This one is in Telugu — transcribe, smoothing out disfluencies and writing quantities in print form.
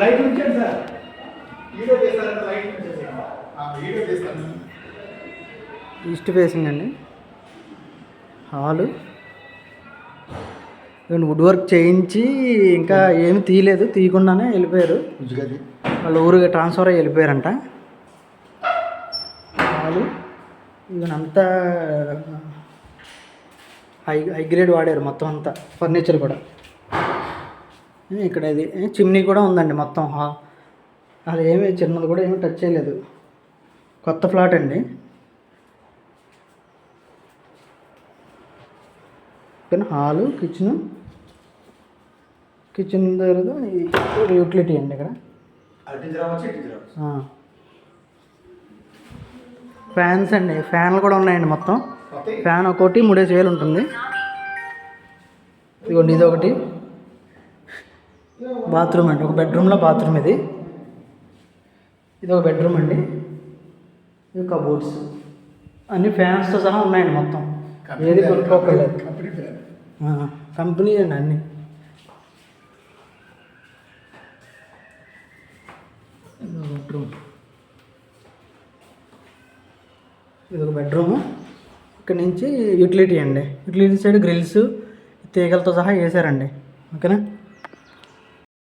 లైట్ ఉంచండి సార్. వీడియో చేస్తారంటే లైట్ వీడియో చేస్తాను. ఈస్ట్ ఫేసింగ్ అండి హాలు. వుడ్ వర్క్ చేయించి ఇంకా ఏమి తీయలేదు, తీయకుండానే వెళ్ళిపోయారు. వాళ్ళ ఊరికి ట్రాన్స్ఫర్ అయ్యి వెళ్ళిపోయారంట. హాలు ఇవన్నంతా హై గ్రేడ్ వాడారు మొత్తం అంతా, ఫర్నిచర్ కూడా. ఇక్కడ ఇది చిమ్నీ కూడా ఉందండి మొత్తం. అది ఏమి చిన్నది కూడా ఏమి టచ్ చేయలేదు. కొత్త ఫ్లాట్ అండి. హాలు, కిచెన్ దగ్గర యూటిలిటీ అండి. ఇక్కడ ఫ్యాన్స్ అండి, ఫ్యాన్లు కూడా ఉన్నాయండి మొత్తం. ఫ్యాన్ ఒకటి 3,000 ఉంటుంది. ఇదిగోండి ఇది ఒకటి బాత్రూమ్ అండి, ఒక బెడ్రూమ్లో బాత్రూమ్. ఇది ఒక బెడ్రూమ్ అండి. ఇది కబోర్డ్స్ అన్ని ఫ్యాన్స్తో సహా ఉన్నాయండి మొత్తం. ఏది కొనుక్కోలేదు, కంపెనీ అండి అన్నీ. బెడ్రూమ్, ఇది ఒక బెడ్రూము. ఇక్కడ నుంచి యూటిలిటీ అండి. యూటిలిటీ సైడ్ గ్రిల్స్ తీగలతో సహా వేసారండి. ఓకేనా.